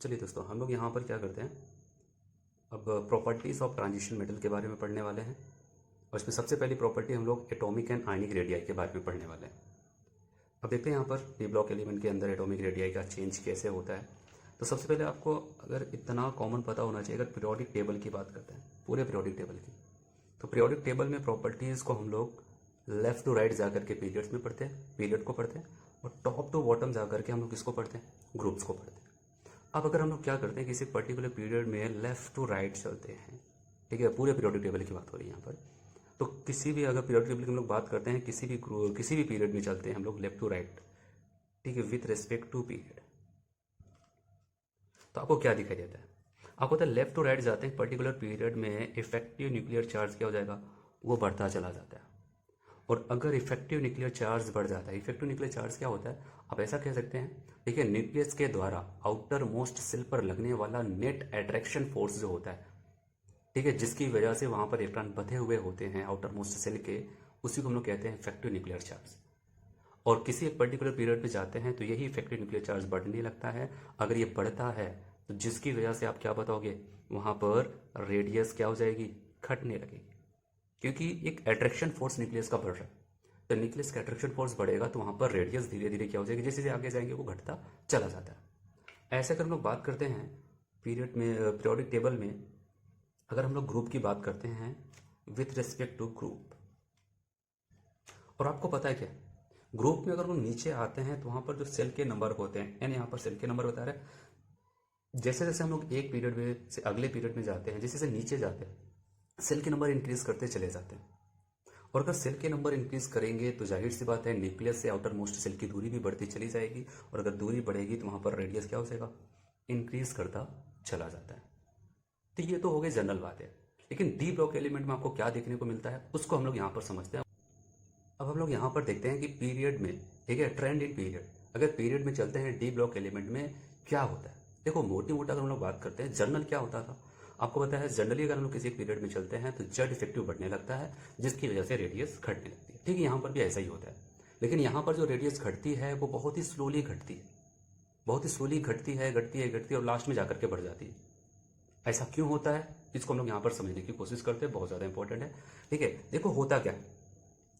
चलिए दोस्तों, हम लोग यहाँ पर क्या करते हैं, अब प्रॉपर्टीज़ ऑफ ट्रांजिशन मेटल के बारे में पढ़ने वाले हैं। और इसमें सबसे पहली प्रॉपर्टी हम लोग एटॉमिक एंड आयनिक रेडियाई के बारे में पढ़ने वाले हैं। अब देखते हैं यहाँ पर डी ब्लॉक एलिमेंट के अंदर एटॉमिक रेडियाई का चेंज कैसे होता है। तो सबसे पहले आपको अगर इतना कॉमन पता होना चाहिए, अगर पीरियोडिक टेबल की बात करते हैं, पूरे पीरियोडिक टेबल की, तो पीरियोडिक टेबल में प्रॉपर्टीज़ को हम लोग लेफ्ट टू राइट जाकर के पीरियड्स में पढ़ते हैं, पीरियड को पढ़ते हैं, और टॉप टू बॉटम जाकर के हम लोग किसको पढ़ते हैं, ग्रुप्स को पढ़ते हैं। अब अगर हम लोग क्या करते हैं, किसी पर्टिकुलर पीरियड में लेफ्ट टू राइट चलते हैं, ठीक है, पूरे पीरियोडिक टेबल की बात हो रही है यहाँ पर, तो किसी भी अगर पीरियोडिक टेबल की हम लोग बात करते हैं, किसी भी पीरियड में चलते हैं हम लोग लेफ्ट टू राइट, ठीक है, विथ रिस्पेक्ट टू पीरियड, तो आपको क्या दिखाई देता है, आपको होता है लेफ्ट टू राइट जाते हैं पर्टिकुलर पीरियड में इफेक्टिव न्यूक्लियर चार्ज क्या हो जाएगा, वो बढ़ता चला जाता है। और अगर इफेक्टिव न्यूक्लियर चार्ज बढ़ जाता है, इफेक्टिव न्यूक्लियर चार्ज क्या होता है, आप ऐसा कह सकते हैं, ठीक है, न्यूक्लियस के द्वारा आउटर मोस्ट सेल पर लगने वाला नेट अट्रैक्शन फोर्स जो होता है, ठीक है, जिसकी वजह से वहां पर इलेक्ट्रॉन बंधे हुए होते हैं आउटर मोस्ट सेल के, उसी को हम लोग कहते हैं इफेक्टिव न्यूक्लियर चार्ज। और किसी एक पर्टिकुलर पीरियड पे जाते हैं तो यही इफेक्टिव न्यूक्लियर चार्ज बढ़ने लगता है। अगर ये बढ़ता है तो जिसकी वजह से आप क्या बताओगे, वहां पर रेडियस क्या हो जाएगी, घटने लगेगी, क्योंकि एक अट्रैक्शन फोर्स न्यूक्लियस का बढ़ रहा है। तो न्यूक्लियस का अट्रैक्शन फोर्स बढ़ेगा तो वहां पर रेडियस धीरे धीरे क्या हो जाएगी, जैसे जैसे आगे जाएंगे वो घटता चला जाता है। ऐसे अगर हम लोग बात करते हैं पीरियड में, पीरियोडिक टेबल में अगर हम लोग ग्रुप की बात करते हैं विथ रिस्पेक्ट टू ग्रुप, और आपको पता है क्या, ग्रुप में अगर हम नीचे आते हैं तो वहां पर जो सेल के नंबर होते हैं, यानी यहाँ पर सेल के नंबर बता रहे हैं, जैसे जैसे हम लोग एक पीरियड में से अगले पीरियड में जाते हैं, जैसे जैसे नीचे जाते हैं सेल के नंबर इंक्रीज करते चले जाते हैं। और अगर सेल के नंबर इंक्रीज करेंगे तो जाहिर सी बात है न्यूक्लियस से आउटर मोस्ट सेल की दूरी भी बढ़ती चली जाएगी, और अगर दूरी बढ़ेगी तो वहां पर रेडियस क्या हो जाएगा, इंक्रीज करता चला जाता है। तो ये तो हो गई जनरल बात है, लेकिन डी ब्लॉक एलिमेंट में आपको क्या देखने को मिलता है उसको हम लोग यहाँ पर समझते हैं। अब हम लोग यहाँ पर देखते हैं कि पीरियड में, ठीक है, ट्रेंड इन पीरियड, अगर पीरियड में चलते हैं डी ब्लॉक एलिमेंट में क्या होता है। देखो मोटी मोटा अगर हम लोग बात करते हैं, जर्नल क्या होता था आपको पता है, जनरली अगर हम लोग किसी पीरियड में चलते हैं तो जेड इफेक्टिव बढ़ने लगता है, जिसकी वजह से रेडियस घटने लगती है। ठीक है, यहाँ पर भी ऐसा ही होता है, लेकिन यहाँ पर जो रेडियस घटती है वो बहुत ही स्लोली घटती है, बहुत ही स्लोली घटती है, घटती है, घटती है, और लास्ट में जाकर के बढ़ जाती है। ऐसा क्यों होता है इसको हम लोग यहाँ पर समझने की कोशिश करते हैं, बहुत ज़्यादा इंपॉर्टेंट है। ठीक है, देखो होता क्या है,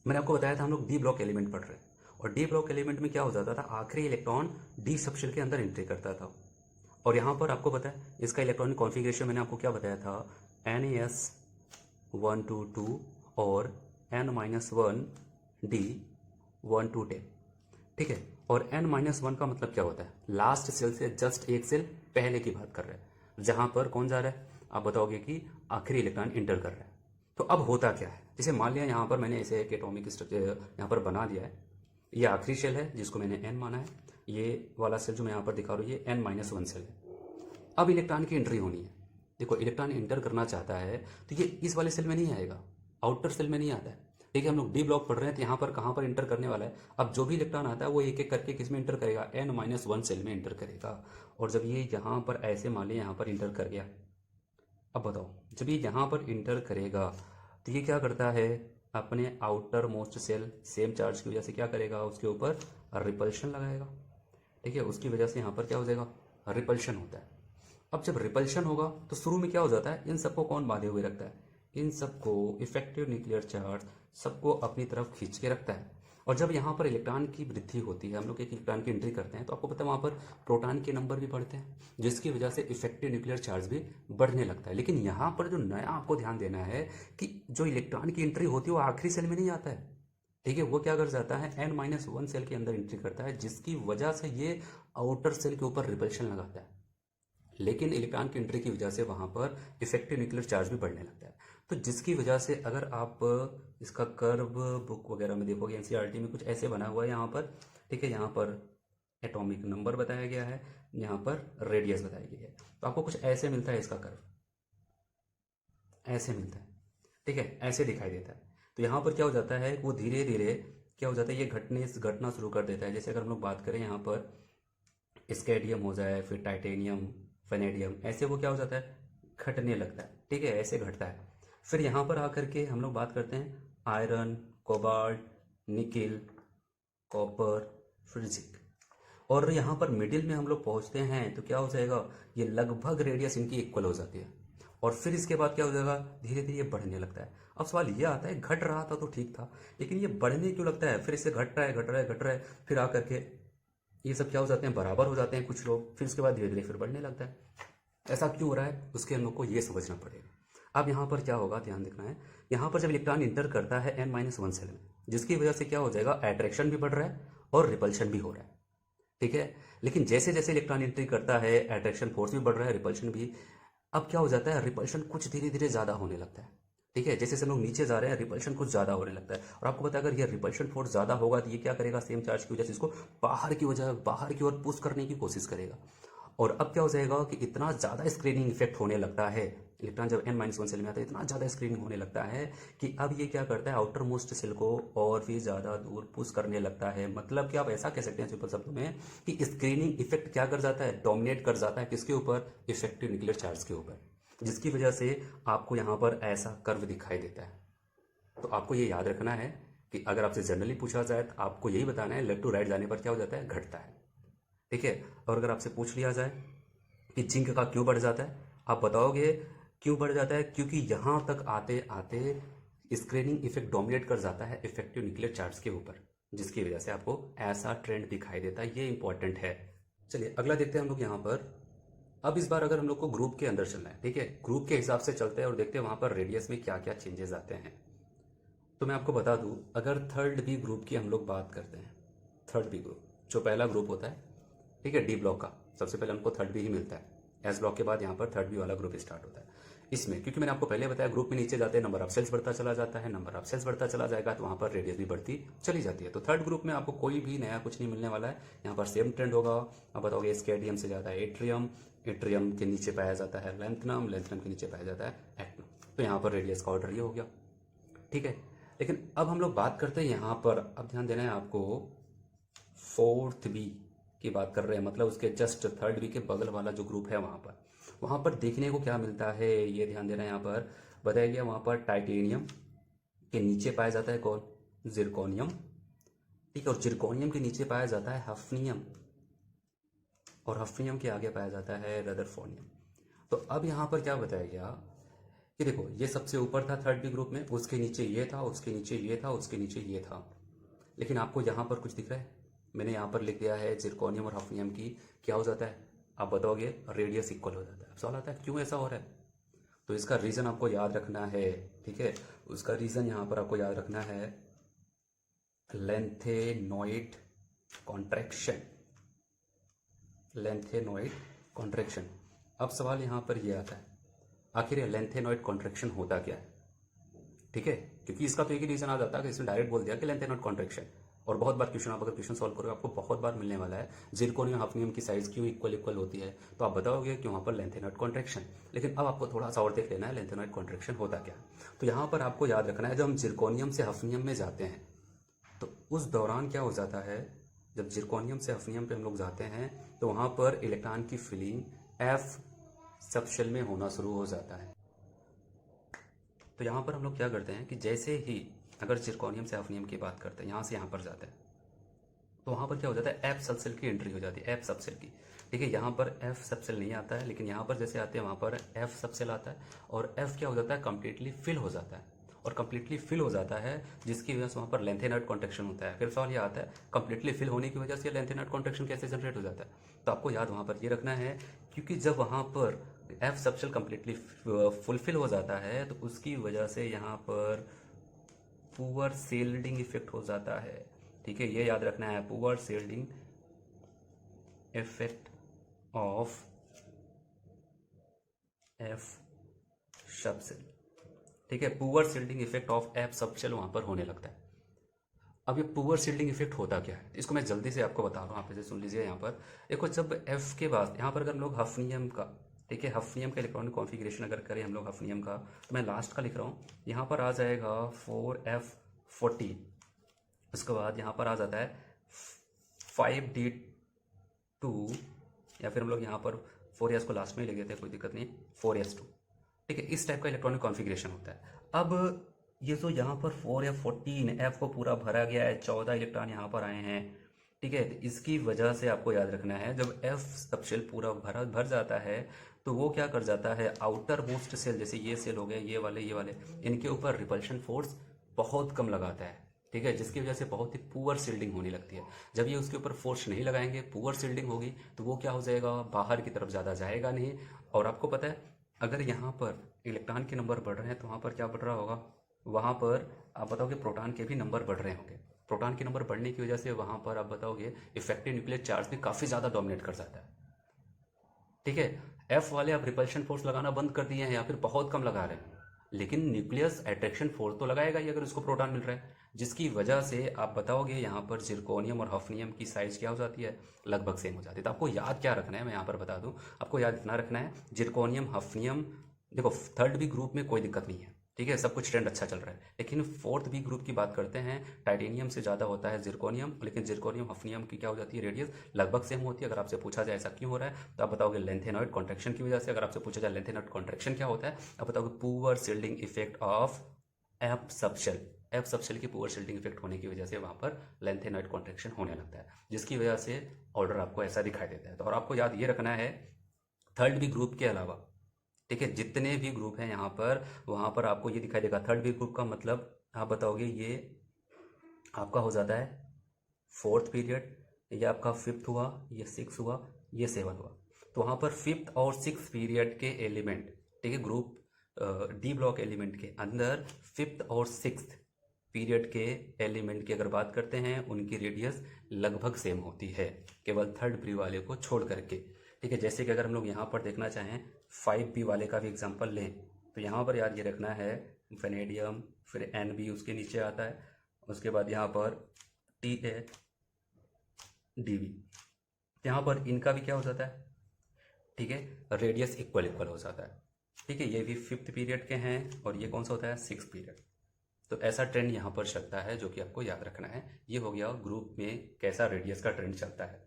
मैंने आपको बताया था हम लोग डी ब्लॉक एलिमेंट पढ़ रहे हैं, और डी ब्लॉक एलिमेंट में क्या हो जाता था, आखिरी इलेक्ट्रॉन डी सबशेल के अंदर एंट्री करता था। और यहाँ पर आपको पता है इसका इलेक्ट्रॉनिक कॉन्फ़िगरेशन मैंने आपको क्या बताया था, NaS122 और N-1D1 to 10, ठीक है। और N-1 का मतलब क्या होता है, लास्ट सेल से जस्ट एक सेल पहले की बात कर रहे हैं, जहां पर कौन जा रहा है, आप बताओगे कि आखिरी इलेक्ट्रॉन इंटर कर रहा है। तो अब होता क्या है, जैसे मान लिया यहाँ पर मैंने ऐसे एक एटॉमिक स्ट्रक्चर यहाँ पर बना दिया है, ये आखिरी सेल है जिसको मैंने N माना है, ये वाला सेल जो मैं यहाँ पर दिखा रहा हूँ ये N-1 सेल है। अब इलेक्ट्रॉन की एंट्री होनी है, देखो इलेक्ट्रॉन इंटर करना चाहता है तो ये इस वाले सेल में नहीं आएगा, आउटर सेल में नहीं आता है। ठीक है, हम लोग डी ब्लॉक पढ़ रहे हैं तो यहाँ पर कहाँ पर इंटर करने वाला है, अब जो भी इलेक्ट्रॉन आता है वो एक एक करके किस में इंटर करेगा, N-1 सेल में इंटर करेगा। और जब ये यहाँ पर ऐसे मान लिया यहाँ पर इंटर कर गया, अब बताओ जब ये यहाँ पर इंटर करेगा तो ये क्या करता है, अपने outermost shell same charge की वजह से क्या करेगा, उसके ऊपर रिपल्शन लगाएगा। ठीक है, उसकी वजह से यहाँ पर क्या हो जाएगा, रिपल्शन होता है। अब जब रिपल्शन होगा तो शुरू में क्या हो जाता है, इन सबको कौन बांधे हुए रखता है, इन सबको इफेक्टिव न्यूक्लियर चार्ज सबको अपनी तरफ खींच के रखता है। और जब यहाँ पर इलेक्ट्रॉन की वृद्धि होती है, हम लोग एक इलेक्ट्रॉन की एंट्री करते हैं, तो आपको पता है वहाँ पर प्रोटॉन के नंबर भी बढ़ते हैं, जिसकी वजह से इफेक्टिव न्यूक्लियर चार्ज भी बढ़ने लगता है। लेकिन यहाँ पर जो नया आपको ध्यान देना है कि जो इलेक्ट्रॉन की एंट्री होती है वो आखिरी सेल में नहीं आता है। ठीक है, वो क्या कर जाता है, N-1 सेल के अंदर एंट्री करता है, जिसकी वजह से ये आउटर सेल के ऊपर रिपल्शन लगाता है। लेकिन इलेक्ट्रॉन की एंट्री की वजह से वहां पर इफेक्टिव न्यूक्लियर चार्ज भी बढ़ने लगता है। तो जिसकी वजह से अगर आप इसका कर्व बुक वगैरह में देखोगे, एनसीईआरटी में कुछ ऐसे बना हुआ है यहाँ पर, ठीक है, यहाँ पर एटॉमिक नंबर बताया गया है, यहाँ पर रेडियस बताई गई है, तो आपको कुछ ऐसे मिलता है, इसका कर्व ऐसे मिलता है, ठीक है, ऐसे दिखाई देता है। तो यहाँ पर क्या हो जाता है, वो धीरे धीरे क्या हो जाता है, ये घटना शुरू कर देता है। जैसे अगर हम लोग बात करें यहाँ पर स्केडियम हो जाए, फिर टाइटेनियम, वेनेडियम, ऐसे वो क्या हो जाता है, घटने लगता है। ठीक है, ऐसे घटता है। फिर यहाँ पर आकर के हम लोग बात करते हैं आयरन, कोबाल्ट, निकिल, कॉपर, फिर जिंक। और यहाँ पर मिडिल में हम लोग पहुँचते हैं तो क्या हो जाएगा, ये लगभग रेडियस इनकी इक्वल हो जाती है। और फिर इसके बाद क्या हो जाएगा, धीरे धीरे ये बढ़ने लगता है। अब सवाल ये आता है, घट रहा था तो ठीक था, लेकिन ये बढ़ने क्यों लगता है, फिर इससे घट रहा है घट रहा है घट रहा है, फिर आकर के ये सब क्या हो जाते हैं, बराबर हो जाते हैं कुछ लोग, फिर उसके बाद धीरे धीरे फिर बढ़ने लगता है। ऐसा क्यों हो रहा है, उसके हम लोग को ये समझना पड़ेगा। अब यहाँ पर क्या होगा, ध्यान देखना है, यहाँ पर जब इलेक्ट्रॉन इंटर करता है n-1 सेल में, जिसकी वजह से क्या हो जाएगा, अट्रैक्शन भी बढ़ रहा है और रिपल्शन भी हो रहा है, ठीक है। लेकिन जैसे जैसे इलेक्ट्रॉन एंट्री करता है, अट्रैक्शन फोर्स भी बढ़ रहा है, रिपल्शन भी। अब क्या हो जाता है, रिपल्शन कुछ धीरे धीरे ज़्यादा होने लगता है, ठीक है। जैसे जैसे हम लोग नीचे जा रहे हैं, रिपल्शन कुछ ज़्यादा होने लगता है। और आपको पता है, अगर ये रिपल्शन फोर्स ज़्यादा होगा तो ये क्या करेगा, सेम चार्ज की वजह से इसको बाहर की ओर पुश करने की कोशिश करेगा। और अब क्या हो जाएगा कि इतना ज़्यादा स्क्रीनिंग इफेक्ट होने लगता है, इलेक्ट्रॉन जब n-1 सेल में आता है इतना ज़्यादा स्क्रीनिंग होने लगता है कि अब ये क्या करता है, आउटर मोस्ट सेल को और भी ज़्यादा दूर पुश करने लगता है। मतलब कि आप ऐसा कह सकते हैं सिंपल शब्दों में कि स्क्रीनिंग इफेक्ट क्या कर जाता है, डोमिनेट कर जाता है किसके ऊपर, इफेक्टिव न्यूक्लियर चार्ज के ऊपर, जिसकी वजह से आपको यहाँ पर ऐसा कर्व दिखाई देता है। तो आपको ये याद रखना है कि अगर आपसे जनरली पूछा जाए तो आपको यही बताना है, लेफ्ट टू राइट जाने पर क्या हो जाता है, घटता है, ठीक है। और अगर आपसे पूछ लिया जाए कि जिंक का क्यों बढ़ जाता है, आप बताओगे क्यों बढ़ जाता है, क्योंकि यहाँ तक आते आते स्क्रीनिंग इफेक्ट डोमिनेट कर जाता है इफेक्टिव न्यूक्लियर चार्ज के ऊपर, जिसकी वजह से आपको ऐसा ट्रेंड दिखाई देता है। ये इंपॉर्टेंट है। चलिए अगला देखते हैं हम लोग यहाँ पर। अब इस बार अगर हम लोग को ग्रुप के अंदर चलना है, ठीक है, ग्रुप के हिसाब से चलते हैं और देखते हैं वहाँ पर रेडियस में क्या क्या चेंजेस आते हैं। तो मैं आपको बता दूं, अगर थर्ड बी ग्रुप की हम लोग बात करते हैं, थर्ड बी ग्रुप जो पहला ग्रुप होता है, ठीक है, डी ब्लॉक का, सबसे पहले हमको थर्ड बी ही मिलता है। एस ब्लॉक के बाद यहाँ पर थर्ड बी वाला ग्रुप स्टार्ट होता है। इसमें क्योंकि मैंने आपको पहले बताया, ग्रुप में नीचे जाते हैं नंबर ऑफ सेल्स बढ़ता चला जाता है, नंबर ऑफ सेल्स बढ़ता चला जाएगा तो वहाँ पर रेडियस भी बढ़ती चली जाती है। तो थर्ड ग्रुप में आपको कोई भी नया कुछ नहीं मिलने वाला है, यहाँ पर सेम ट्रेंड होगा। आप बताओगे स्केडियम से ज़्यादा एट्रियम, एट्रियम के नीचे पाया जाता है लेंथनम, लेंथनम के नीचे पाया जाता है एक्टिनम। तो यहाँ पर रेडियस का ऑर्डर ये हो गया, ठीक है। लेकिन अब हम लोग बात करते हैं यहाँ पर, अब ध्यान देना है आपको, फोर्थ बी की बात कर रहे हैं, मतलब उसके जस्ट थर्ड बी के बगल वाला जो ग्रुप है वहाँ पर देखने को क्या मिलता है, ये ध्यान देना है। यहाँ पर बताया गया वहाँ पर टाइटेनियम के नीचे पाया जाता है कौन, जिरकोनियम, ठीक है। और जिरकोनियम के नीचे पाया जाता है हफ्नियम, और हफ्नियम के आगे पाया जाता है रदरफोर्नियम। तो अब यहाँ पर क्या बताया गया कि देखो, ये सबसे ऊपर था थर्ड बी ग्रुप में, उसके नीचे ये था, उसके नीचे ये था, उसके नीचे ये था। लेकिन आपको यहाँ पर कुछ दिख रहा है, मैंने यहाँ पर लिख दिया है जिरकोनियम और हफ्नियम की क्या हो जाता है, आप बताओगे रेडियस इक्वल हो जाता है। अब सवाल आता है क्यों ऐसा हो रहा है, तो इसका रीज़न आपको याद रखना है, ठीक है। उसका रीज़न यहाँ पर आपको याद रखना है, लेंथेनॉइड कॉन्ट्रैक्शन, लेंथेनॉइड कॉन्ट्रैक्शन। अब सवाल यहाँ पर ये आता है, आखिर ये लेंथेनॉइड कॉन्ट्रैक्शन होता क्या है, ठीक है। क्योंकि इसका तो एक ही रीजन आ जाता है कि इसने डायरेक्ट बोल दिया कि लेंथेनॉइड कॉन्ट्रैक्शन। और बहुत बार क्वेश्चन, आप अगर क्वेश्चन सॉल्व करोगे आपको बहुत बार मिलने वाला है, जिरकोनियम हफ्नियम की साइज क्यों इक्वल होती है, तो आप बताओगे कि वहाँ पर लेंथेनॉइड कॉन्ट्रैक्शन। लेकिन अब आपको थोड़ा सा और देख लेना है लेंथेनॉइड कॉन्ट्रैक्शन होता क्या। तो यहाँ पर आपको याद रखना है, जब हम जिरकोनियम से हफ्नियम में जाते हैं तो उस दौरान क्या हो जाता है, जब जिरकोनियम से हफ्नियम पे हम लोग जाते हैं तो वहाँ पर इलेक्ट्रॉन की फिलिंग एफ सबशेल में होना शुरू हो जाता है। तो यहाँ पर हम लोग क्या करते हैं कि जैसे ही अगर जिरकोनियम से हफ्नियम की बात करते हैं, यहाँ से यहाँ पर जाते हैं, तो वहाँ पर क्या हो जाता है, एफ सबसेल की एंट्री हो जाती है, एफ सबसेल की, ठीक है। यहाँ पर एफ सबसेल नहीं आता है, लेकिन यहाँ पर जैसे आते हैं वहाँ पर एफ सबसेल आता है, और एफ क्या हो जाता है, कंप्लीटली फिल हो जाता है। और कंप्लीटली फिल हो जाता है जिसकी वजह से वहाँ पर लेंथेनॉइड कॉन्ट्रैक्शन होता है। फिर सवाल ये आता है, कंप्लीटली फिल होने की वजह से लेंथेनॉइड कॉन्ट्रैक्शन कैसे जनरेट हो जाता है, तो आपको याद वहाँ पर ये रखना है, क्योंकि जब वहाँ पर एफ सबसेल कंप्लीटली फुलफिल हो जाता है तो उसकी वजह से यहाँ पर पुअर शेल्डिंग इफेक्ट हो जाता है, ठीक है। ये याद रखना है, poor shielding effect of F subshell, ठीक है। Poor shielding effect of F subshell वहां पर होने लगता है। अब ये पुअर शेल्डिंग इफेक्ट होता क्या है, इसको मैं जल्दी से आपको बता रहा हूँ, आप इसे सुन लीजिए। यहाँ पर देखो, जब एफ के बाद यहाँ पर अगर हम लोग हफ्नियम का, ठीक है, हफ्नियम का इलेक्ट्रॉनिक कॉन्फ़िगरेशन अगर करें हम लोग हफ्नियम का, तो मैं लास्ट का लिख रहा हूँ, यहाँ पर आ जाएगा 4F14, उसके बाद यहाँ पर आ जाता है 5D2, या फिर हम लोग यहाँ पर 4S को लास्ट में ही ले गए थे, कोई दिक्कत नहीं, 4S2, ठीक है। इस टाइप का इलेक्ट्रॉनिक कॉन्फ़िगरेशन होता है। अब ये जो यहाँ पर 4F14 एफ को पूरा भरा गया है, 14 इलेक्ट्रॉन यहाँ पर आए हैं, ठीक है, तो इसकी वजह से आपको याद रखना है, जब एफ सबशेल पूरा भर जाता है तो वो क्या कर जाता है, आउटर मोस्ट सेल जैसे ये सेल हो गए, ये वाले इनके ऊपर रिपल्शन फोर्स बहुत कम लगाता है। ठीक है, जिसकी वजह से बहुत ही पुअर सील्डिंग होने लगती है। जब ये उसके ऊपर फोर्स नहीं लगाएंगे, पुअर सील्डिंग होगी, तो वो क्या हो जाएगा, बाहर की तरफ ज़्यादा जाएगा नहीं। और आपको पता है, अगर यहाँ पर इलेक्ट्रॉन के नंबर बढ़ रहे हैं तो वहाँ पर क्या बढ़ रहा होगा, वहाँ पर आप बताओगे प्रोटॉन के भी नंबर बढ़ रहे होंगे। प्रोटॉन के नंबर बढ़ने की वजह से वहाँ पर आप बताओगे इफेक्टिव न्यूक्लियर चार्ज भी काफ़ी ज़्यादा डोमिनेट कर जाता है। ठीक है, एफ वाले आप रिपल्शन फोर्स लगाना बंद कर दिए हैं या फिर बहुत कम लगा रहे हैं, लेकिन न्यूक्लियस अट्रैक्शन फोर्स तो लगाएगा ही अगर उसको प्रोटॉन मिल रहा है, जिसकी वजह से आप बताओगे यहाँ पर जिरकोनियम और हफनियम की साइज क्या हो जाती है, लगभग सेम हो जाती है। तो आपको याद क्या रखना है, मैं यहाँ पर बता दूँ, आपको याद इतना रखना है, जिरकोनियम हफनियम, देखो थर्ड बी ग्रुप में कोई दिक्कत नहीं है, ठीक है, सब कुछ ट्रेंड अच्छा चल रहा है, लेकिन फोर्थ बी ग्रुप की बात करते हैं, टाइटेनियम से ज़्यादा होता है जिरकोनियम, लेकिन जिरकोनियम हफनियम की क्या हो जाती है, रेडियस लगभग सेम होती है। अगर आपसे पूछा जाए ऐसा क्यों हो रहा है, तो आप बताओगे लेंथेनॉइड कॉन्ट्रैक्शन की वजह से। अगर आपसे पूछा जाए लेंथेनॉइड कॉन्ट्रैक्शन क्या होता है, आप बताओगे poor shielding effect of F subshell. F subshell की पुअर शिल्डिंग इफेक्ट होने की वजह से वहाँ पर लेंथेनॉइड कॉन्ट्रैक्शन होने लगता है, जिसकी वजह से ऑर्डर आपको ऐसा दिखाई देता है। तो और आपको याद ये रखना है, थर्ड बी ग्रुप के अलावा, ठीक है, जितने भी ग्रुप हैं यहाँ पर, वहाँ पर आपको ये दिखाई देगा। थर्ड बी ग्रुप का मतलब आप बताओगे ये आपका हो जाता है फोर्थ पीरियड, ये आपका फिफ्थ हुआ, ये सिक्स हुआ, ये सेवन हुआ। तो वहाँ पर फिफ्थ और सिक्स पीरियड के एलिमेंट, ठीक है, ग्रुप डी ब्लॉक एलिमेंट के अंदर फिफ्थ और सिक्स पीरियड के एलिमेंट की अगर बात करते हैं, उनकी रेडियस लगभग सेम होती है, केवल थर्ड प्री वाले को छोड़ करके। ठीक है, जैसे कि अगर हम लोग यहाँ पर देखना चाहें 5B वाले का भी एग्जांपल लें, तो यहाँ पर याद ये रखना है, वेनेडियम, फिर NB उसके नीचे आता है, उसके बाद यहाँ पर TA DB, यहाँ पर इनका भी क्या हो जाता है, ठीक है, रेडियस इक्वल इक्वल हो जाता है। ठीक है, ये भी फिफ्थ पीरियड के हैं और ये कौन सा होता है, सिक्स पीरियड। तो ऐसा ट्रेंड यहाँ पर चलता है, जो कि आपको याद रखना है। ये हो गया ग्रुप में कैसा रेडियस का ट्रेंड चलता है।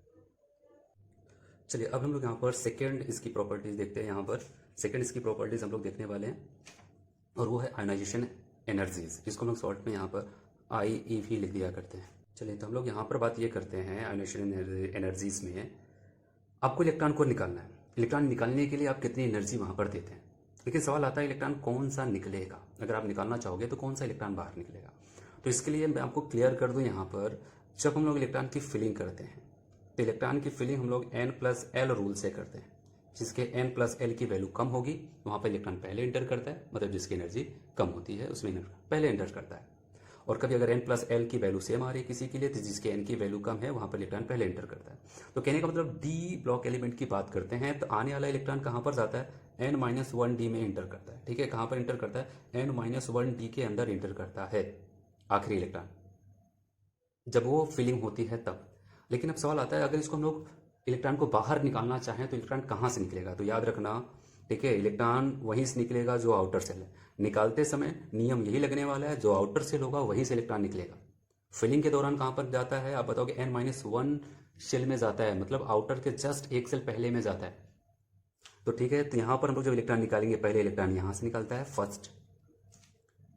चलिए अब हम लोग यहाँ पर सेकेंड इसकी प्रॉपर्टीज देखते हैं। यहाँ पर सेकेंड इसकी प्रॉपर्टीज हम लोग देखने वाले हैं, और वो है आयोनाइजेशन एनर्जीज। इसको हम लोग शॉर्ट में यहाँ पर IEV लिख दिया करते हैं। चलिए तो हम लोग यहाँ पर बात ये करते हैं, आयोनाइजेशन एनर्जीज में आपको इलेक्ट्रॉन को निकालना है। इलेक्ट्रॉन निकालने के लिए आप कितनी एनर्जी वहाँ पर देते हैं, लेकिन सवाल आता है इलेक्ट्रॉन कौन सा निकलेगा। अगर आप निकालना चाहोगे तो कौन सा इलेक्ट्रॉन बाहर निकलेगा। तो इसके लिए मैं आपको क्लियर कर दूं, यहाँ पर जब हम लोग इलेक्ट्रॉन की फिलिंग करते हैं, तो इलेक्ट्रॉन की फिलिंग हम लोग N+L रूल से करते हैं। जिसके N+L की वैल्यू कम होगी वहाँ पर इलेक्ट्रॉन पहले एंटर करता है, मतलब जिसकी एनर्जी कम होती है उसमें पहले एंटर करता है। और कभी अगर N+L की वैल्यू सेम आ रही है किसी के लिए, तो जिसके N की वैल्यू कम है वहाँ पर इलेक्ट्रॉन पहले एंटर करता है। तो कहने का मतलब डी ब्लॉक एलिमेंट की बात करते हैं, तो आने वाला इलेक्ट्रॉन कहाँ पर जाता है, N-1D में एंटर करता है। ठीक है, कहाँ पर एंटर करता है, N-1D के अंदर एंटर करता है आखिरी इलेक्ट्रॉन, जब वो फिलिंग होती है तब। लेकिन अब सवाल आता है, अगर इसको हम लोग इलेक्ट्रॉन को बाहर निकालना चाहें तो इलेक्ट्रॉन कहाँ से निकलेगा। तो याद रखना, ठीक है, इलेक्ट्रॉन वहीं से निकलेगा जो आउटर सेल है। निकालते समय नियम यही लगने वाला है, जो आउटर सेल होगा वहीं से इलेक्ट्रॉन निकलेगा। फिलिंग के दौरान कहाँ पर जाता है, आप बताओगे N-1 शेल में जाता है, मतलब आउटर के जस्ट एक सेल पहले में जाता है। तो ठीक है, तो यहाँ पर हम लोग जब इलेक्ट्रॉन निकालेंगे, पहले इलेक्ट्रॉन यहाँ से निकलता है फर्स्ट।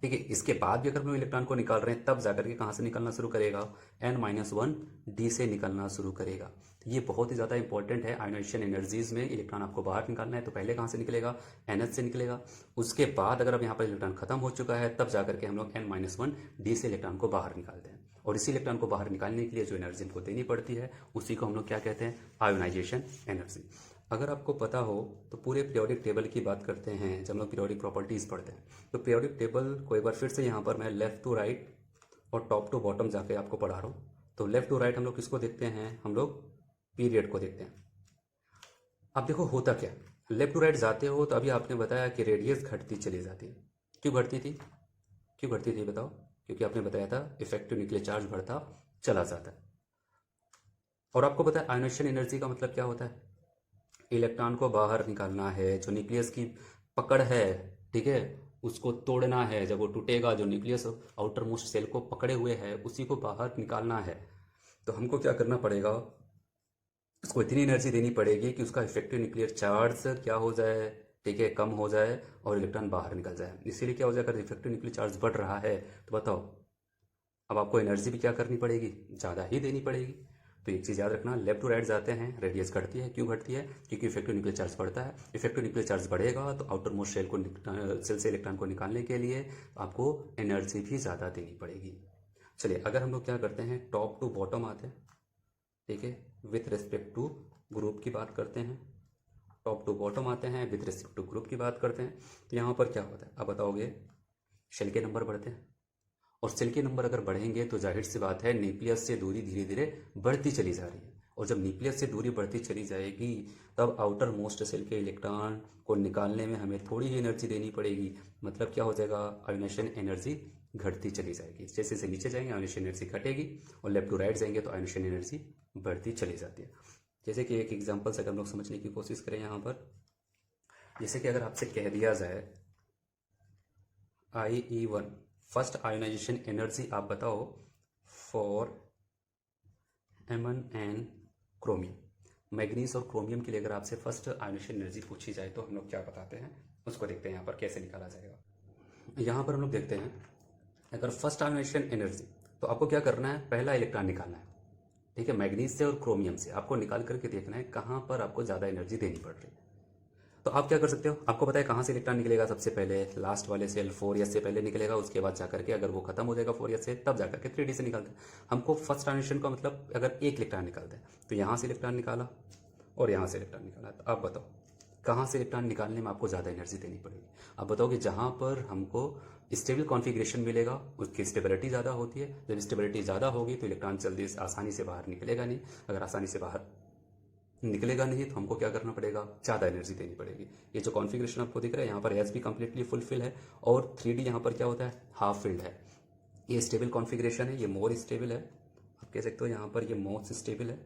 ठीक है, इसके बाद भी अगर हम लोग इलेक्ट्रॉन को निकाल रहे हैं, तब जाकर के कहाँ से निकलना शुरू करेगा, N-1D से निकलना शुरू करेगा। तो ये बहुत ही ज़्यादा इंपॉर्टेंट है। आयोनाइजेशन एनर्जीज में इलेक्ट्रॉन आपको बाहर निकालना है, तो पहले कहाँ से निकलेगा, NH से निकलेगा। उसके बाद अगर अब यहाँ पर इलेक्ट्रॉन खत्म हो चुका है, तब जाकर के हम लोग N-1D से इलेक्ट्रॉन को बाहर निकालते हैं। और इसी इलेक्ट्रॉन को बाहर निकालने के लिए जो एनर्जी हमको देनी पड़ती है, उसी को हम लोग क्या कहते हैं, आयोनाइजेशन एनर्जी। अगर आपको पता हो तो पूरे पीरियोडिक टेबल की बात करते हैं, जब हम लोग पीरियोडिक प्रॉपर्टीज़ पढ़ते हैं, तो पीरियोडिक टेबल को एक बार फिर से यहाँ पर मैं लेफ्ट टू राइट और टॉप टू बॉटम जाके आपको पढ़ा रहा हूँ। तो लेफ्ट टू राइट हम लोग किसको देखते हैं, हम लोग पीरियड को देखते हैं। अब देखो होता क्या, लेफ्ट टू राइट जाते हो तो अभी आपने बताया कि रेडियस घटती चली जाती है। क्यों घटती थी, क्यों घटती थी बताओ, क्योंकि आपने बताया था इफेक्टिव न्यूक्लियर चार्ज बढ़ता चला जाता है। और आपको पता है आयोनाइजेशन एनर्जी का मतलब क्या होता है, इलेक्ट्रॉन को बाहर निकालना है, जो न्यूक्लियस की पकड़ है, ठीक है, उसको तोड़ना है। जब वो टूटेगा, जो न्यूक्लियस आउटर मोस्ट सेल को पकड़े हुए है उसी को बाहर निकालना है। तो हमको क्या करना पड़ेगा, उसको इतनी एनर्जी देनी पड़ेगी कि उसका इफेक्टिव न्यूक्लियर चार्ज क्या हो जाए, ठीक है, कम हो जाए और इलेक्ट्रॉन बाहर निकल जाए। इसीलिए क्या हो जाए, अगर इफेक्टिव न्यूक्लियर चार्ज बढ़ रहा है तो बताओ अब आपको एनर्जी भी क्या करनी पड़ेगी, ज़्यादा ही देनी पड़ेगी। तो एक चीज़ याद रखना, लेफ्ट टू राइट जाते हैं रेडियस घटती है। क्यों घटती है? क्योंकि इफेक्टिव न्यूक्लियर चार्ज बढ़ता है। इफेक्टिव न्यूक्लियर चार्ज बढ़ेगा तो आउटर मोस्ट सेल से इलेक्ट्रॉन को निकालने के लिए आपको एनर्जी भी ज़्यादा देनी पड़ेगी। चलिए, अगर हम लोग क्या करते हैं, टॉप टू बॉटम आते हैं, ठीक है, विथ रिस्पेक्ट टू ग्रुप की बात करते हैं। टॉप टू बॉटम आते हैं, विथ रिस्पेक्ट टू ग्रुप की बात करते हैं। तो यहाँ पर क्या होता है, अब बताओगे, शेल के नंबर बढ़ते हैं, और सेल के नंबर अगर बढ़ेंगे तो जाहिर सी बात है न्यूक्लियस से दूरी धीरे धीरे बढ़ती चली जा रही है। और जब न्यूक्लियस से दूरी बढ़ती चली जाएगी तब आउटर मोस्ट सेल के इलेक्ट्रॉन को निकालने में हमें थोड़ी ही एनर्जी देनी पड़ेगी। मतलब क्या हो जाएगा, आयोनेशन एनर्जी घटती चली जाएगी। जैसे जैसे नीचे जाएंगे आयोनेशन एनर्जी घटेगी, और लेफ्ट टू राइट जाएंगे तो आयोनेशन एनर्जी बढ़ती चली जाती है। जैसे कि एक एग्जाम्पल से अगर हम लोग समझने की कोशिश करें यहाँ पर, जैसे कि अगर आपसे कह दिया जाए IE1 फर्स्ट आयोनाइजेशन एनर्जी आप बताओ फॉर MnN क्रोमियम। मैग्नीज और क्रोमियम के लिए अगर आपसे फर्स्ट आयोनाइजेशन एनर्जी पूछी जाए तो हम लोग क्या बताते हैं, उसको देखते हैं यहाँ पर कैसे निकाला जाएगा। यहाँ पर हम लोग देखते हैं, अगर फर्स्ट आयोनाइजेशन एनर्जी, तो आपको क्या करना है, पहला इलेक्ट्रॉन निकालना है, ठीक है, मैग्नीज से और क्रोमियम से आपको निकाल करके देखना है कहाँ पर आपको ज़्यादा एनर्जी देनी पड़ रही है। तो आप क्या कर सकते हो, आपको पता है कहाँ से इलेक्ट्रॉन निकलेगा, सबसे पहले लास्ट वाले सेल 4s से पहले निकलेगा, उसके बाद जाकर के अगर वो खत्म हो जाएगा 4s से तब जाकर के 3d से निकलते हैं। हमको फर्स्ट ट्रांजिशन का मतलब अगर एक इलेक्ट्रॉन निकलता है तो यहाँ से इलेक्ट्रॉन निकाला और यहाँ से इलेक्ट्रॉन निकाला, तो आप बताओ कहाँ से इलेक्ट्रॉन निकालने में आपको ज़्यादा एनर्जी देनी पड़ेगी। आप बताओ कि जहाँ पर हमको स्टेबल कॉन्फ़िगरेशन मिलेगा उसकी स्टेबिलिटी ज़्यादा होती है। जब स्टेबिलिटी ज़्यादा होगी तो इलेक्ट्रॉन जल्दी आसानी से बाहर निकलेगा नहीं, अगर आसानी से बाहर निकलेगा नहीं तो हमको क्या करना पड़ेगा, ज़्यादा एनर्जी देनी पड़ेगी। ये जो कॉन्फ़िगरेशन आपको दिख रहा है यहाँ पर एस भी कम्प्लीटली फुलफिल है, और 3D यहाँ पर क्या होता है, हाफ फिल्ड है। ये स्टेबल कॉन्फ़िगरेशन है, ये मोर स्टेबल है, आप कह सकते हो यहाँ पर ये मोस्ट स्टेबल है।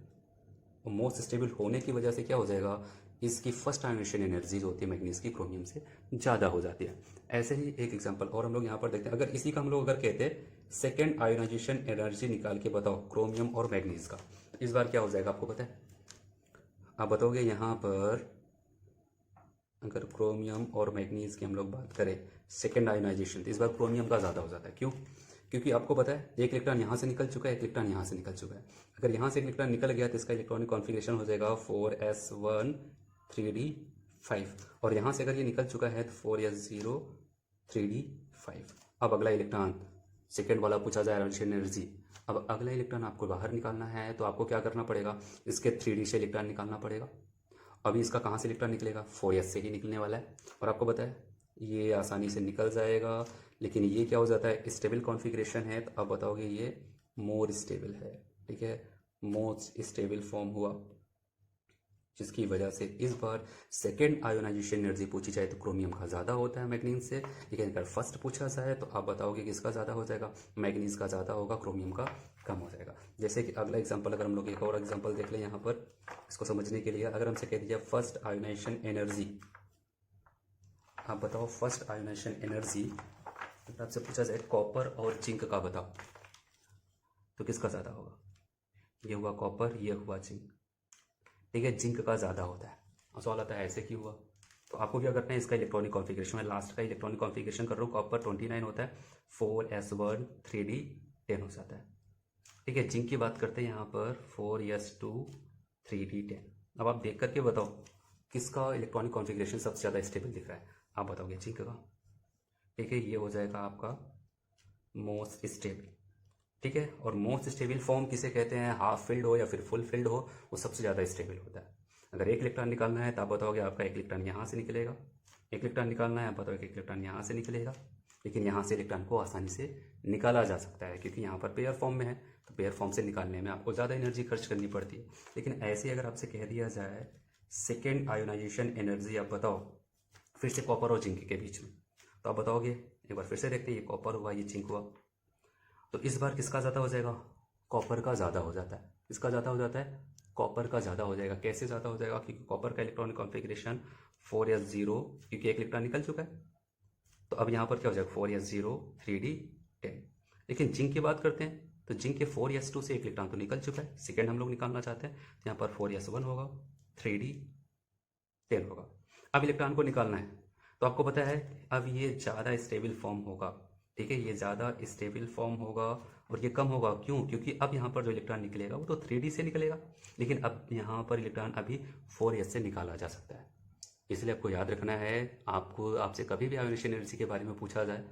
और मोस्ट स्टेबल होने की वजह से क्या हो जाएगा, इसकी फर्स्ट आयोनाइजेशन एनर्जी जो होती है मैग्नीज की क्रोमियम से ज़्यादा हो जाती है। ऐसे ही एक एग्जांपल और हम लोग यहाँ पर देखते हैं, अगर इसी का हम लोग अगर कहते हैं सेकेंड आयोनाइजेशन एनर्जी निकाल के बताओ क्रोमियम और मैग्नीज का, तो इस बार क्या हो जाएगा आपको पता है। आप बताओगे यहाँ पर अगर क्रोमियम और मैग्नीज की हम लोग बात करें सेकेंड आयोनाइजेशन, तो इस बार क्रोमियम का ज़्यादा हो जाता है। क्यों? क्योंकि आपको पता है एक इलेक्ट्रॉन यहाँ से निकल चुका है, एक इलेक्ट्रॉन यहाँ से निकल चुका है। अगर यहाँ से एक इलेक्ट्रॉन निकल गया तो इसका इलेक्ट्रॉनिक कॉन्फ़िगरेशन हो जाएगा 4s1 3d5, और यहाँ से अगर ये निकल चुका है तो 4s0 3d5। अब अगला इलेक्ट्रॉन, सेकेंड वाला पूछा जाए आयोनाइजेशन एनर्जी, अब अगला इलेक्ट्रॉन आपको बाहर निकालना है तो आपको क्या करना पड़ेगा, इसके 3D से इलेक्ट्रॉन निकालना पड़ेगा। अभी इसका कहाँ से इलेक्ट्रॉन निकलेगा, 4s से ही निकलने वाला है, और आपको पता है ये आसानी से निकल जाएगा। लेकिन ये क्या हो जाता है, स्टेबल कॉन्फ़िगरेशन है, तो आप बताओगे ये मोर स्टेबल है, ठीक है, मोस्ट स्टेबल फॉर्म हुआ, जिसकी वजह से इस बार सेकेंड आयोनाइजेशन एनर्जी पूछी जाए तो क्रोमियम का ज़्यादा होता है मैग्नीज से। लेकिन अगर फर्स्ट पूछा जाए तो आप बताओगे किसका ज़्यादा हो जाएगा, मैग्नीज का ज़्यादा होगा, क्रोमियम का कम हो जाएगा। जैसे कि अगला एग्जांपल अगर हम लोग एक और एग्जांपल देख लें यहाँ पर, इसको समझने के लिए अगर हमसे कह दीजिए फर्स्ट आयोनाइजेशन एनर्जी, आप बताओ फर्स्ट आयोनाइजेशन एनर्जी, अगर आपसे पूछा जाए कॉपर और जिंक का बताओ तो किसका ज़्यादा होगा। ये हुआ कॉपर, ये हुआ जिंक, ठीक है, जिंक का ज़्यादा होता है। और सवाल आता है ऐसे क्यों हुआ, तो आपको क्या करना है, इसका इलेक्ट्रॉनिक कॉन्फ़िगरेशन, मैं लास्ट का इलेक्ट्रॉनिक कॉन्फ़िगरेशन कर रहा हूँ, कॉपर 29 होता है, 4s1 3d10 हो जाता है, ठीक है। जिंक की बात करते हैं यहाँ पर 4s2 3d10। अब आप देख करके बताओ किसका इलेक्ट्रॉनिक कॉन्फ़िगरेशन सबसे ज़्यादा स्टेबल दिख रहा है, आप बताओगे जिंक का, ठीक है, ये हो जाएगा आपका मोस्ट स्टेबल, ठीक है। और मोस्ट स्टेबल फॉर्म किसे कहते हैं, हाफ फिल्ड हो या फिर फुल फिल्ड हो, वो सबसे ज़्यादा स्टेबल होता है। अगर एक इलेक्ट्रॉन निकालना है तो आप बताओगे आपका एक इलेक्ट्रॉन यहाँ से निकलेगा, एक इलेक्ट्रॉन निकालना है आप बताओगे एक इलेक्ट्रॉन यहाँ से निकलेगा। लेकिन यहाँ से इलेक्ट्रॉन को आसानी से निकाला जा सकता है क्योंकि यहाँ पर पेयर फॉर्म में है, तो पेयर फॉर्म से निकालने में आपको ज़्यादा एनर्जी खर्च करनी पड़ती है। लेकिन ऐसे अगर आपसे कह दिया जाए सेकेंड आयोनाइजेशन एनर्जी, आप बताओ फिर से कॉपर और जिंक के बीच में, तो आप बताओगे, एक बार फिर से देखते हैं, ये कॉपर हुआ, ये जिंक हुआ, तो इस बार किसका ज़्यादा हो जाएगा, कॉपर का ज़्यादा हो जाता है। किसका ज़्यादा हो जाता है, कॉपर का ज़्यादा हो जाएगा। कैसे ज़्यादा हो जाएगा, क्योंकि कॉपर का इलेक्ट्रॉनिक कॉन्फ़िगरेशन 4s0, क्योंकि एक इलेक्ट्रॉन निकल चुका है, तो अब यहाँ पर क्या हो जाएगा 4s0 3d10। लेकिन जिंक की बात करते हैं तो जिंक के 4s2 से एक इलेक्ट्रॉन तो निकल चुका है, सेकेंड हम लोग निकालना चाहते हैं, तो यहाँ पर 4s1 होगा, 3d10 होगा। अब इलेक्ट्रॉन को निकालना है तो आपको पता है अब ये ज़्यादा स्टेबल फॉर्म होगा, ठीक है, ये ज़्यादा स्टेबल फॉर्म होगा और ये कम होगा, क्यों? क्योंकि अब यहाँ पर जो इलेक्ट्रॉन निकलेगा वो तो 3D से निकलेगा, लेकिन अब यहाँ पर इलेक्ट्रॉन अभी 4s से निकाला जा सकता है। इसलिए आपको याद रखना है, आपको आपसे कभी भी आयोनेशन एनर्जी के बारे में पूछा जाए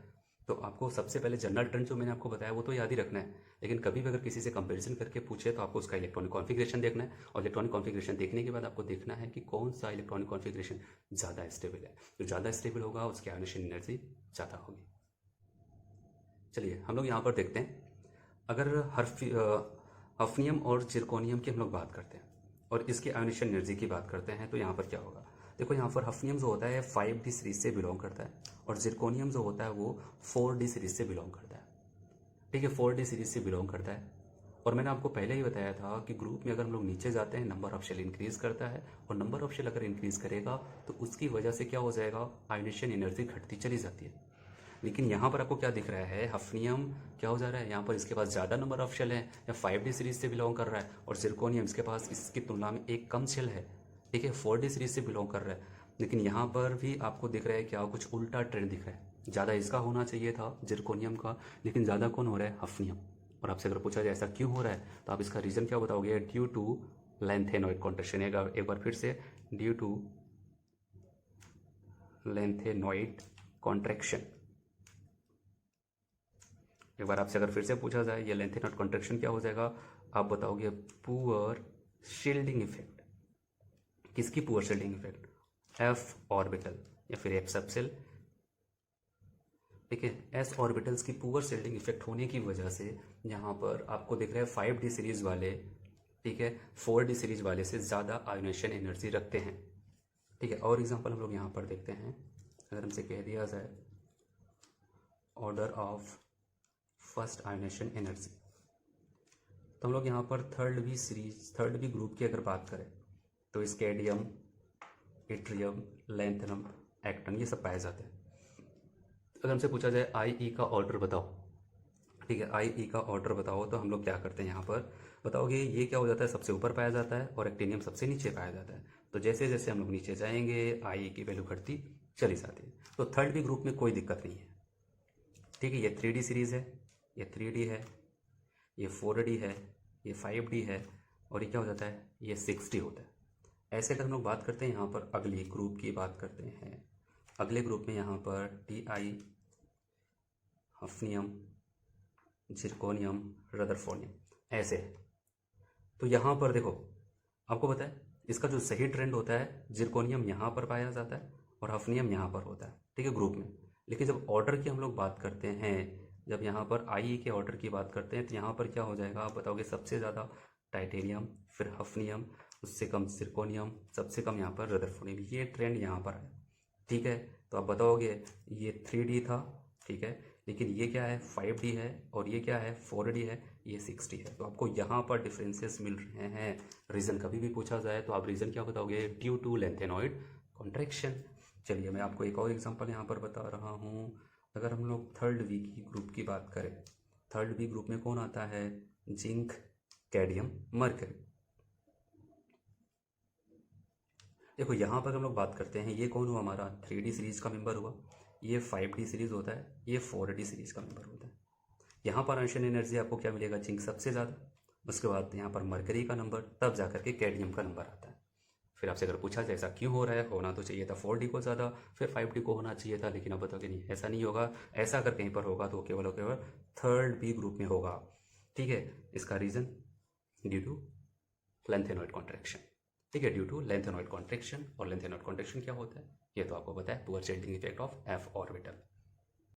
तो आपको सबसे पहले जनरल टर्म जो मैंने आपको बताया वो तो याद ही रखना है, लेकिन कभी भी अगर किसी से कंपैरिजन करके पूछे तो आपको उसका इलेक्ट्रॉनिक कॉन्फ़िगरेशन देखना है, और इलेक्ट्रॉनिक कॉन्फ़िगरेशन देखने के बाद आपको देखना है कि कौन सा इलेक्ट्रॉनिक कॉन्फ़िगरेशन ज़्यादा स्टेबल है। जो ज़्यादा स्टेबल होगा उसकी आयोनेशन एनर्जी ज़्यादा होगी। चलिए हम लोग यहाँ पर देखते हैं, अगर हफनियम और जिरकोनियम की हम लोग बात करते हैं और इसकी आयोनेशन एनर्जी की बात करते हैं तो यहाँ पर क्या होगा। देखो यहाँ पर हफनियम जो होता है 5D सीरीज से बिलोंग करता है, और जिरकोनियम जो होता है वो 4D सीरीज से बिलोंग करता है। ठीक है, 4D सीरीज से बिलोंग करता है। और मैंने आपको पहले ही बताया था कि ग्रुप में अगर हम लोग नीचे जाते हैं नंबर ऑफ शेल इंक्रीज करता है, और नंबर ऑफ शेल अगर इंक्रीज करेगा तो उसकी वजह से क्या हो जाएगा, आयोनेशन एनर्जी घटती चली जाती है। लेकिन यहाँ पर आपको क्या दिख रहा है, हफनियम क्या हो जा रहा है, यहाँ पर इसके पास ज़्यादा नंबर ऑफ शेल है या 5D सीरीज से बिलोंग कर रहा है, और जिरकोनियम इसके पास इसकी तुलना में एक कम शेल है। ठीक है, 4D सीरीज से बिलोंग कर रहा है। लेकिन यहाँ पर भी आपको दिख रहा है क्या, कुछ उल्टा ट्रेंड दिख रहा है, ज़्यादा इसका होना चाहिए था जिरकोनियम का, लेकिन ज़्यादा कौन हो रहा है, हफनियम। और आपसे अगर पूछा जाए ऐसा क्यों हो रहा है तो आप इसका रीज़न क्या बताओगे, ड्यू टू लेंथेनॉइड कॉन्ट्रैक्शन। एक बार फिर से, ड्यू टू लेंथेनॉइड कॉन्ट्रैक्शन। एक बार आपसे अगर फिर से पूछा जाए ये लेंथेनॉइड कॉन्ट्रैक्शन क्या हो जाएगा, आप बताओगे पुअर शील्डिंग इफेक्ट। किसकी poor shielding effect, F orbital या फिर एफ सबसेल। ठीक है, एस ऑर्बिटल्स की पुअर शील्डिंग इफेक्ट होने की वजह से यहाँ पर आपको दिख रहा है 5D सीरीज वाले, ठीक है, 4D सीरीज वाले से ज़्यादा आयोनेशन एनर्जी रखते हैं। ठीक है, और एग्जांपल हम लोग यहाँ पर देखते हैं, अगर हमसे कह दिया जाए order of first ionisation energy, तो हम लोग यहाँ पर थर्ड बी ग्रुप की अगर बात करें तो स्कैंडियम, इट्रियम, लैंथनम, एक्टन, ये सब पाए जाते हैं। अगर हमसे पूछा जाए IE का ऑर्डर बताओ, ठीक है, IE का ऑर्डर बताओ, तो हम लोग क्या करते हैं, यहाँ पर बताओगे ये क्या हो जाता है, सबसे ऊपर पाया जाता है और एक्टिनियम सबसे नीचे पाया जाता है। तो जैसे जैसे हम लोग नीचे जाएंगे IE की वैल्यू घटती चली जाती है। तो थर्ड बी ग्रुप में कोई दिक्कत नहीं है। ठीक है, ये 3D सीरीज है, ये 3D है, ये 4D है, ये 5D है, और ये क्या हो जाता है, ये 6D होता है। ऐसे अगर हम लोग बात करते हैं यहाँ पर अगली ग्रुप की बात करते हैं, अगले ग्रुप में यहाँ पर Ti, हफनियम, जिरकोनियम, रदरफोर्डियम, ऐसे है। तो यहाँ पर देखो आपको पता है इसका जो सही ट्रेंड होता है, जिरकोनियम यहाँ पर पाया जाता है और हफनियम यहाँ पर होता है, ठीक है, ग्रुप में। लेकिन जब ऑर्डर की हम लोग बात करते हैं, जब यहाँ पर IE के ऑर्डर की बात करते हैं तो यहाँ पर क्या हो जाएगा, आप बताओगे सबसे ज़्यादा टाइटेनियम, फिर हफनियम, उससे कम जिरकोनियम, सबसे कम यहाँ पर रदरफोर्डियम। ये ट्रेंड यहाँ पर है। ठीक है, तो आप बताओगे ये 3D था, ठीक है, लेकिन ये क्या है, 5D है, और ये क्या है, 4D है, ये 6D है। तो आपको यहाँ पर डिफरेंसेस मिल रहे हैं। रीज़न कभी भी पूछा जाए तो आप रीज़न क्या बताओगे, ड्यू टू लेंथेनॉइड कॉन्ट्रैक्शन। चलिए मैं आपको एक और एग्जांपल यहाँ पर बता रहा हूँ। अगर हम लोग थर्ड बी की ग्रुप की बात करें, थर्ड बी ग्रुप में कौन आता है, जिंक, कैडमियम, मरकरी। देखो यहाँ पर हम लोग बात करते हैं, ये कौन हुआ, हमारा 3D सीरीज का मेंबर हुआ, ये 5D सीरीज होता है, ये 4D सीरीज का मेंबर होता है। यहाँ पर आयोनेशन एनर्जी आपको क्या मिलेगा, जिंक सबसे ज़्यादा, उसके बाद यहाँ पर मरकरी का नंबर, तब जाकर के कैडमियम का नंबर आता है। फिर आपसे अगर पूछा जाए ऐसा क्यों हो रहा है, होना तो चाहिए था 4D को ज़्यादा, फिर 5D को होना चाहिए था, लेकिन अब बताओगे नहीं, ऐसा नहीं होगा। ऐसा अगर कहीं पर होगा तो केवल और केवल थर्ड बी ग्रुप में होगा। ठीक है, इसका reason due to lanthanoid contraction. ठीक है, ड्यू टू लेंथेनॉइड कॉन्ट्रैक्शन। और लेंथेनॉइड कॉन्ट्रैक्शन क्या होता है ये तो आपको पता है, poor shielding effect of f orbital.